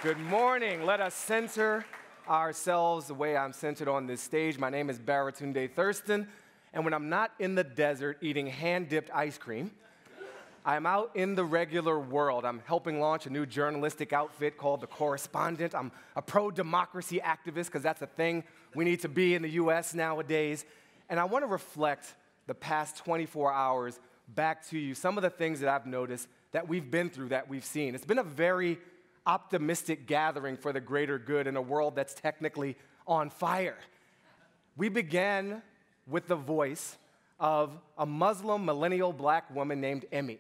Good morning. Let us center ourselves the way I'm centered on this stage. My name is Baratunde Thurston, and when I'm not in the desert eating hand-dipped ice cream, I'm out in the regular world. I'm helping launch a new journalistic outfit called The Correspondent. I'm a pro-democracy activist, because that's a thing we need to be in the US nowadays. And I want to reflect the past 24 hours back to you, some of the things that I've noticed that we've been through, that we've seen. It's been a very optimistic gathering for the greater good in a world that's technically on fire. We began with the voice of a Muslim millennial black woman named Emmy,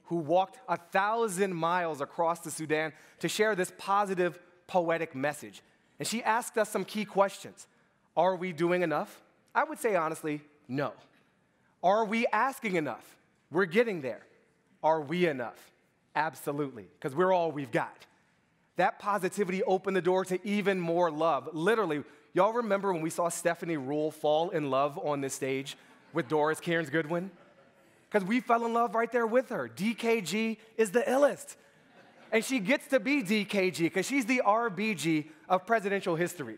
who walked 1,000 miles across the Sudan to share this positive, poetic message. And she asked us some key questions. Are we doing enough? I would say honestly, no. Are we asking enough? We're getting there. Are we enough? Absolutely, because we're all we've got. That positivity opened the door to even more love. Literally, y'all remember when we saw Stephanie Ruhle fall in love on this stage with Doris Kearns Goodwin? Because we fell in love right there with her. DKG is the illest. And she gets to be DKG because she's the RBG of presidential history.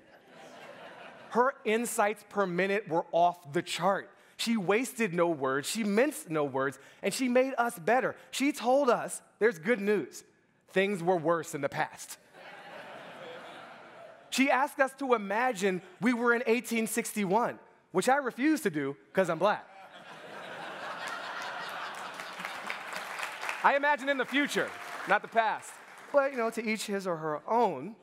Her insights per minute were off the chart. She wasted no words, she minced no words, and she made us better. She told us there's good news. Things were worse in the past. She asked us to imagine we were in 1861, which I refuse to do because I'm black. I imagine in the future, not the past. But, to each his or her own.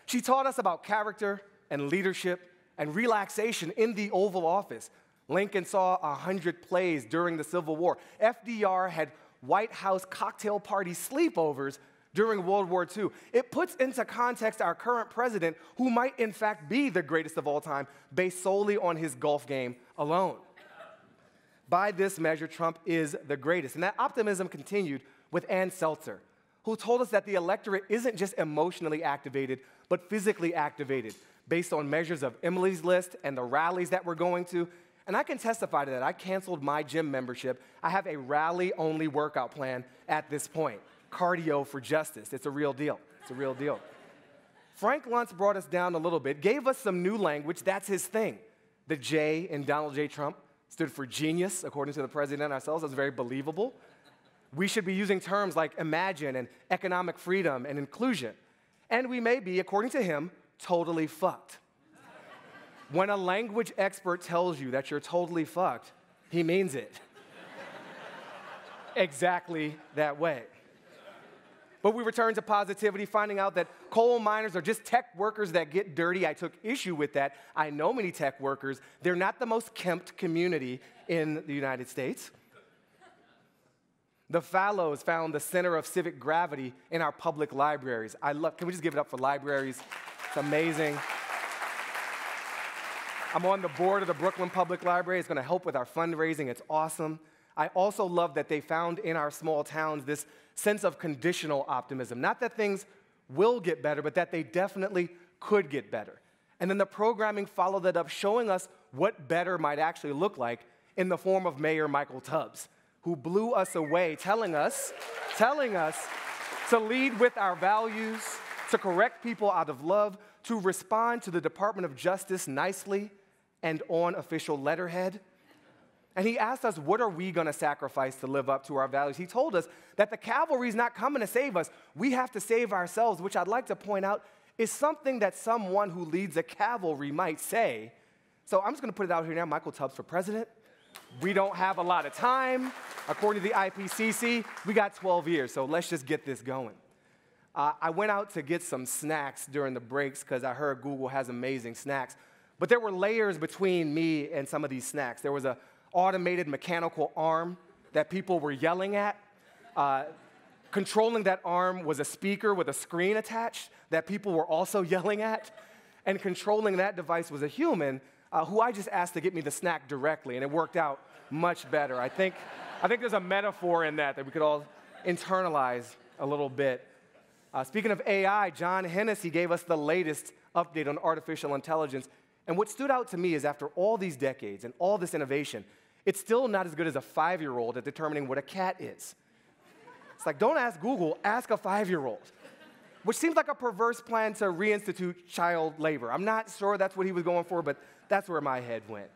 She taught us about character and leadership and relaxation in the Oval Office. Lincoln saw 100 plays during the Civil War. FDR had White House cocktail party sleepovers during World War II. It puts into context our current president, who might in fact be the greatest of all time, based solely on his golf game alone. By this measure, Trump is the greatest. And that optimism continued with Ann Seltzer, who told us that the electorate isn't just emotionally activated, but physically activated, based on measures of Emily's List and the rallies that we're going to. And I can testify to that. I canceled my gym membership. I have a rally-only workout plan at this point. Cardio for justice. It's a real deal. It's a real deal. Frank Luntz brought us down a little bit, gave us some new language. That's his thing. The J in Donald J. Trump stood for genius, according to the president ourselves. That's very believable. We should be using terms like imagine and economic freedom and inclusion. And we may be, according to him, totally fucked. When a language expert tells you that you're totally fucked, he means it. Exactly that way. But we return to positivity, finding out that coal miners are just tech workers that get dirty. I took issue with that. I know many tech workers. They're not the most kempt community in the United States. The Fallows found the center of civic gravity in our public libraries. Can we just give it up for libraries? It's amazing. I'm on the board of the Brooklyn Public Library. It's going to help with our fundraising. It's awesome. I also love that they found in our small towns this sense of conditional optimism. Not that things will get better, but that they definitely could get better. And then the programming followed that up, showing us what better might actually look like in the form of Mayor Michael Tubbs, who blew us away, telling us to lead with our values, to correct people out of love, to respond to the Department of Justice nicely and on official letterhead. And he asked us, what are we going to sacrifice to live up to our values? He told us that the cavalry's not coming to save us. We have to save ourselves, which I'd like to point out is something that someone who leads a cavalry might say. So I'm just going to put it out here now, Michael Tubbs for president. We don't have a lot of time. According to the IPCC, we got 12 years, so let's just get this going. I went out to get some snacks during the breaks because I heard Google has amazing snacks. But there were layers between me and some of these snacks. There was an automated mechanical arm that people were yelling at. Controlling that arm was a speaker with a screen attached that people were also yelling at. And controlling that device was a human who I just asked to get me the snack directly, and it worked out much better. I think there's a metaphor in that we could all internalize a little bit. Speaking of AI, John Hennessy gave us the latest update on artificial intelligence. And what stood out to me is after all these decades and all this innovation, it's still not as good as a 5-year-old at determining what a cat is. It's like, don't ask Google, ask a 5-year-old. which seems like a perverse plan to reinstitute child labor. I'm not sure that's what he was going for, but that's where my head went.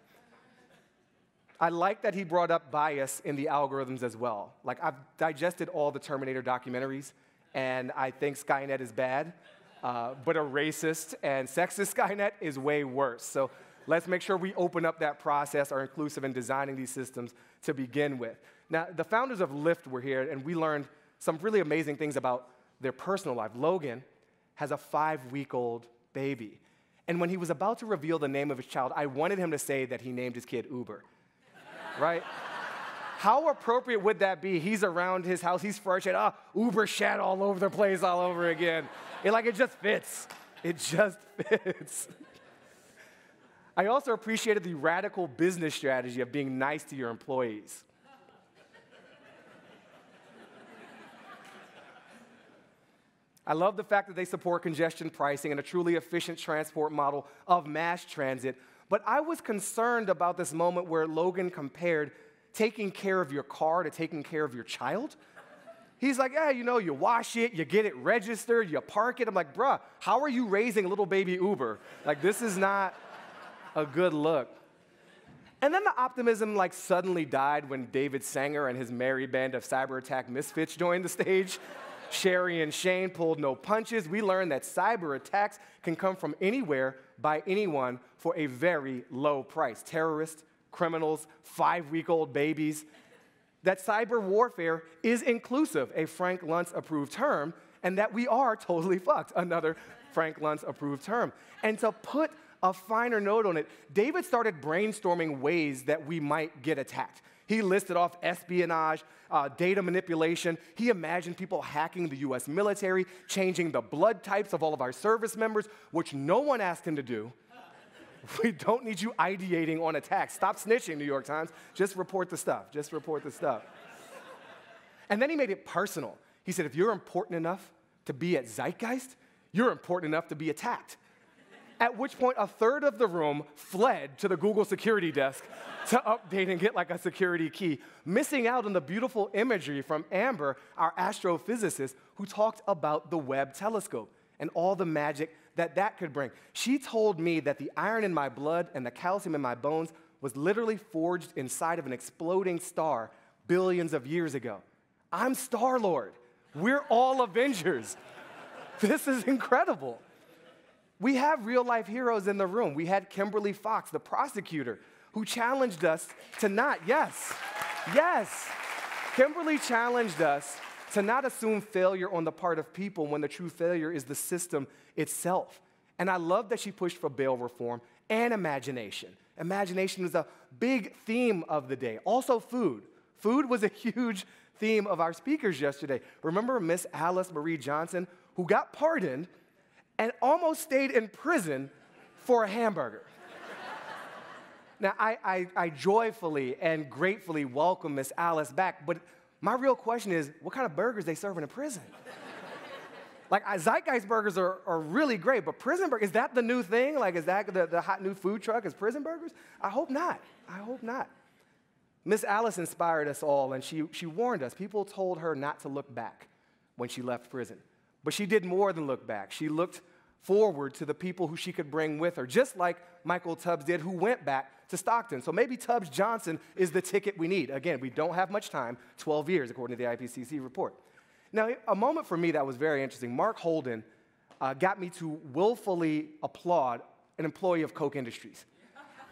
I like that he brought up bias in the algorithms as well. Like, I've digested all the Terminator documentaries, and I think Skynet is bad, but a racist and sexist Skynet is way worse. So let's make sure we open up that process, are inclusive in designing these systems to begin with. Now, the founders of Lyft were here, and we learned some really amazing things about their personal life. Logan has a 5-week-old baby. And when he was about to reveal the name of his child, I wanted him to say that he named his kid Uber. Right? How appropriate would that be? He's around his house, he's fresh, and Uber shat all over the place all over again. It just fits. It just fits. I also appreciated the radical business strategy of being nice to your employees. I love the fact that they support congestion pricing and a truly efficient transport model of mass transit. But I was concerned about this moment where Logan compared taking care of your car to taking care of your child. He's like, yeah, you wash it, you get it registered, you park it. I'm like, bruh, how are you raising little baby Uber? Like, this is not a good look. And then the optimism suddenly died when David Sanger and his merry band of cyber attack misfits joined the stage. Sherry and Shane pulled no punches. We learned that cyber attacks can come from anywhere by anyone for a very low price. Terrorists, criminals, 5-week-old babies. That cyber warfare is inclusive, a Frank Luntz approved term, and that we are totally fucked, another Frank Luntz approved term. And to put a finer note on it, David started brainstorming ways that we might get attacked. He listed off espionage, data manipulation. He imagined people hacking the US military, changing the blood types of all of our service members, which no one asked him to do. We don't need you ideating on attacks. Stop snitching, New York Times. Just report the stuff. Just report the stuff. And then he made it personal. He said, if you're important enough to be at Zeitgeist, you're important enough to be attacked. At which point, a third of the room fled to the Google security desk to update and get a security key, missing out on the beautiful imagery from Amber, our astrophysicist, who talked about the Webb telescope and all the magic that could bring. She told me that the iron in my blood and the calcium in my bones was literally forged inside of an exploding star billions of years ago. I'm Star-Lord. We're all Avengers. This is incredible. We have real-life heroes in the room. We had Kimberly Fox, the prosecutor, who challenged us to not, yes, Kimberly challenged us to not assume failure on the part of people when the true failure is the system itself. And I love that she pushed for bail reform and imagination. Imagination was a big theme of the day. Also food. Food was a huge theme of our speakers yesterday. Remember Miss Alice Marie Johnson, who got pardoned and almost stayed in prison for a hamburger. Now, I joyfully and gratefully welcome Miss Alice back, but my real question is, what kind of burgers they serving in prison? Zeitgeist burgers are really great, but prison burgers, is that the new thing? Is that the hot new food truck is prison burgers? I hope not. I hope not. Miss Alice inspired us all, and she warned us. People told her not to look back when she left prison. But she did more than look back. She looked forward to the people who she could bring with her, just like Michael Tubbs did, who went back to Stockton. So maybe Tubbs Johnson is the ticket we need. Again, we don't have much time, 12 years, according to the IPCC report. Now, a moment for me that was very interesting, Mark Holden got me to willfully applaud an employee of Koch Industries.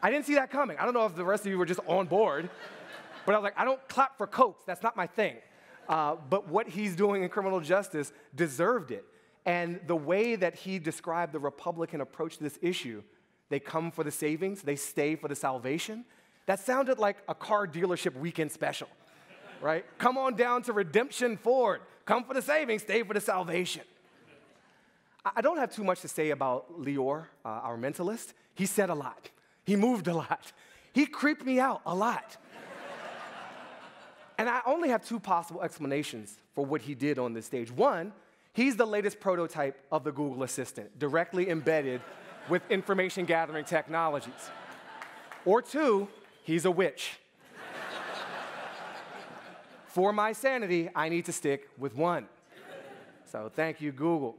I didn't see that coming. I don't know if the rest of you were just on board, but I was like, I don't clap for Kochs. That's not my thing. But what he's doing in criminal justice deserved it. And the way that he described the Republican approach to this issue, they come for the savings, they stay for the salvation, that sounded like a car dealership weekend special, right? Come on down to Redemption Ford. Come for the savings, stay for the salvation. I don't have too much to say about Lior, our mentalist. He said a lot. He moved a lot. He creeped me out a lot. And I only have two possible explanations for what he did on this stage. One, he's the latest prototype of the Google Assistant, directly embedded with information gathering technologies. Or two, he's a witch. For my sanity, I need to stick with one. So thank you, Google.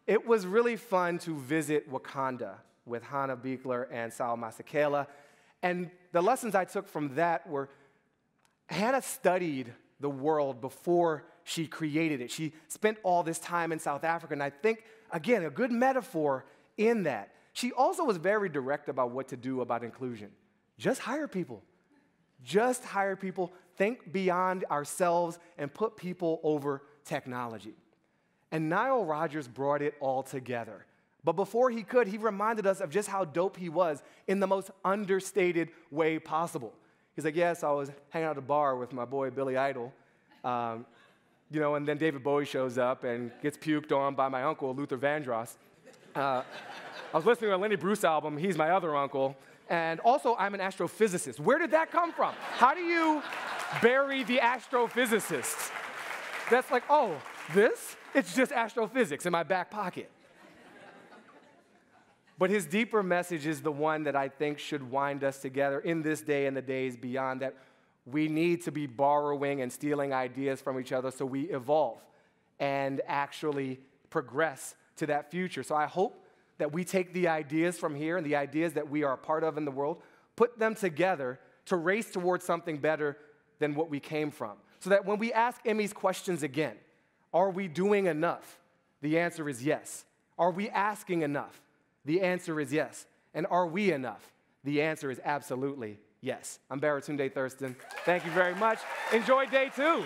It was really fun to visit Wakanda with Hannah Beekler and Sal Masekela. And the lessons I took from that were Hannah studied the world before she created it. She spent all this time in South Africa, and I think, again, a good metaphor in that. She also was very direct about what to do about inclusion. Just hire people. Just hire people. Think beyond ourselves and put people over technology. And Nile Rodgers brought it all together. But before he could, he reminded us of just how dope he was in the most understated way possible. He's like, yes, I was hanging out at a bar with my boy Billy Idol, and then David Bowie shows up and gets puked on by my uncle, Luther Vandross. I was listening to a Lenny Bruce album, he's my other uncle, and also I'm an astrophysicist. Where did that come from? How do you bury the astrophysicists? That's like, oh, this? It's just astrophysics in my back pocket. But his deeper message is the one that I think should wind us together in this day and the days beyond, that we need to be borrowing and stealing ideas from each other so we evolve and actually progress to that future. So I hope that we take the ideas from here and the ideas that we are a part of in the world, put them together to race towards something better than what we came from. So that when we ask Emmy's questions again, are we doing enough? The answer is yes. Are we asking enough? The answer is yes. And are we enough? The answer is absolutely yes. I'm Baratunde Thurston. Thank you very much. Enjoy day 2.